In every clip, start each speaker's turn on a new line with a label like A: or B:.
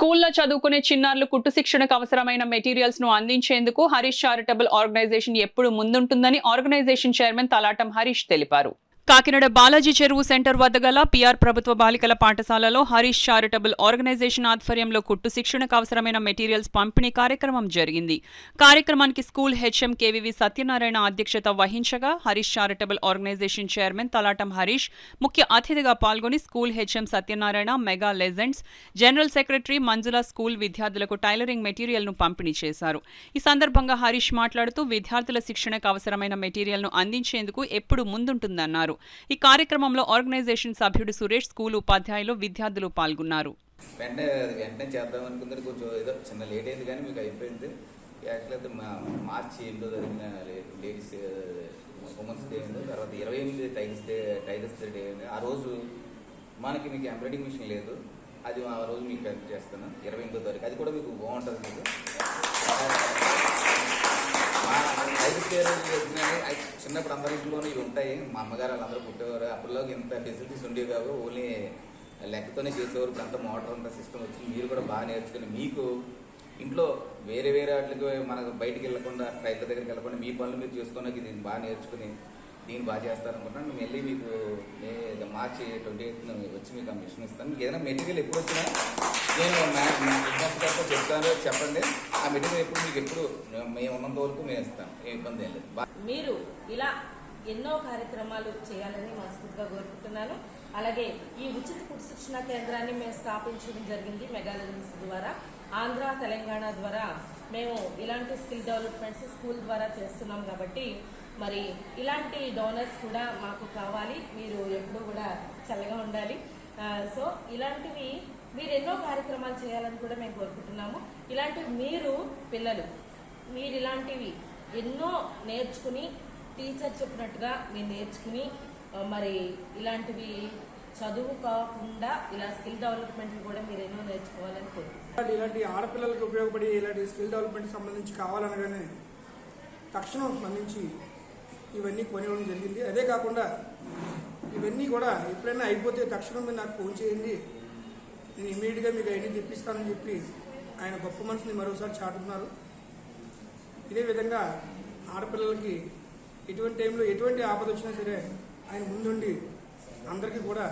A: స్కూల్లో చదువుకునే చిన్నారులు కుట్టు శిక్షణకు అవసరమైన మెటీరియల్స్ ను అందించేందుకు హరీష్ చారిటబుల్ ఆర్గనైజేషన్ ఎప్పుడు ముందుంటుందని ఆర్గనైజేషన్ చైర్మన్ తలాటం హరీష్ తెలిపారు. కాకినాడ బాలాజీ చెరువు సెంటర్ వద్ద గల పిఆర్ ప్రభుత్వ బాలికల పాఠశాలలో హరీష్ చారిటబుల్ ఆర్గనైజేషన్ ఆధ్వర్యంలో కుట్టు శిక్షణకు అవసరమైన మెటీరియల్స్ పంపిణీ కార్యక్రమం జరిగింది. కార్యక్రమానికి స్కూల్ హెచ్ఎం కేవీవి సత్యనారాయణ అధ్యక్షత వహించగా Harish charitable organisation chairman Thalatam Harish ముఖ్య అతిథిగా పాల్గొని school HM Satyanarayana, mega legends, general secretary Manjula school విద్యార్థులకు టైలరింగ్ మెటీరియల్ ను పంపిణీ చేశారు. ఈ సందర్భంగా హరీష్ మాట్లాడుతూ విద్యార్థుల శిక్షణకు అవసరమైన మెటీరియల్ ను అందించేందుకు ఎప్పుడు ముందుంటుందన్నారు. ఈ కార్యక్రమంలో ఆర్గనైజేషన్ సభ్యుడు సురేష్, స్కూల్ ఉపాధ్యాయులు, విద్యార్థులు పాల్గొన్నారు.
B: వెంటనే చేద్దాం అనుకుంటే కొంచెం ఏదో చిన్న లేట్ అయింది కానీ మీకు అయిపోయింది. యాక్చువల్ అయితే మార్చి 8 జరిగిన లేడీస్ ఉమెన్స్ డే అయింది, తర్వాత 28 టైలర్స్ డే అయింది. ఆ రోజు మీకు ఎంబ్రాయిడింగ్ మిషన్ లేదు, అది ఆ రోజు మీకు హెల్ప్ చేస్తాను 28 తారీఖు. అది కూడా మీకు బాగుంటుంది. మీకు చిన్నప్పుడు అందరింట్లోనే ఇవి ఉంటాయి. మా అమ్మగారు వాళ్ళందరూ పుట్టేవారు. అప్పట్లో ఇంత ఫెసిలిటీస్ ఉండేవి కావు, ఓన్లీ లెక్కతోనే చేసేవారు. ఇప్పుడు అంతా మోటార్ అంతా సిస్టమ్ వచ్చింది. మీరు కూడా బాగా నేర్చుకుని మీకు ఇంట్లో వేరే వాటికి మనకు బయటికి వెళ్ళకుండా, రైతుల దగ్గరికి వెళ్ళకుండా మీ పనులు మీరు చేసుకోవడానికి దీన్ని బాగా నేర్చుకుని దీన్ని బాగా చేస్తారనుకుంటున్నాను. మేము వెళ్ళి మీకు మార్చి 28 వచ్చి మీకు ఆ మిషన్ ఇస్తాను. మీకు ఏదైనా మెటీరియల్ ఎప్పుడు వచ్చినా నేను బిజినెస్ చెప్తాను, చెప్పండి. ఆ మెటీరియల్ ఎప్పుడు మీకు ఎప్పుడు మేము ఉన్నంత వరకు మేము ఇస్తాం, ఏ ఇబ్బంది ఏం లేదు.
C: మీరు ఇలా ఎన్నో కార్యక్రమాలు చేయాలని మనస్ఫూర్తిగా కోరుకుంటున్నాను. అలాగే ఈ ఉచిత కుట్టు శిక్షణ కేంద్రాన్ని మేము స్థాపించడం జరిగింది మెగా లెజెండ్స్ ద్వారా. ఆంధ్ర, తెలంగాణ ద్వారా మేము ఇలాంటి స్కిల్ డెవలప్మెంట్స్ స్కూల్ ద్వారా చేస్తున్నాం. కాబట్టి మరి ఇలాంటి డోనర్స్ కూడా మాకు కావాలి. మీరు ఎప్పుడూ కూడా చల్లగా ఉండాలి. సో ఇలాంటివి మీరు ఎన్నో కార్యక్రమాలు చేయాలని కూడా మేము కోరుకుంటున్నాము. ఇలాంటివి మీరు పిల్లలు మీరు ఇలాంటివి ఎన్నో నేర్చుకుని, టీచర్ చెప్పినట్టుగా మీరు నేర్చుకుని, మరి ఇలాంటివి చదువు కాకుండా ఇలా స్కిల్ డెవలప్మెంట్ కూడా మీరు ఎన్నో నేర్చుకోవాలని కోరుకుంటున్నాను.
D: ఇలాంటి ఆడపిల్లలకు ఉపయోగపడి ఇలాంటి స్కిల్ డెవలప్మెంట్ సంబంధించి కావాలనగానే తక్షణం స్పందించి ఇవన్నీ కొనివ్వడం జరిగింది. అదే కాకుండా ఇవన్నీ కూడా ఎప్పుడైనా అయిపోతే తక్షణం మీరు నాకు ఫోన్ చేయండి, నేను ఇమీడియట్గా మీకు అవన్నీ తెప్పిస్తానని చెప్పి ఆయన గొప్ప మనసుని మరోసారి చాటుతున్నారు. ఇదే విధంగా ఆడపిల్లలకి ఎటువంటి టైంలో ఎటువంటి ఆపద వచ్చినా సరే ఆయన ముందుండి అందరికీ కూడా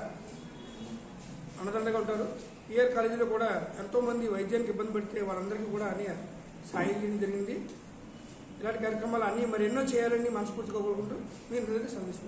D: అండదండగా ఉంటారు. పిఆర్ కాలేజీలో కూడా ఎంతోమంది వైద్యానికి ఇబ్బంది పడితే వాళ్ళందరికీ కూడా అని సాయం చేయడం జరిగింది. ఇలాంటి కార్యక్రమాలు అన్నీ మరి ఎన్నో చేయాలని మనస్ఫూర్తిగా కోరుకుంటూ మీ అందరికీ సందేశం.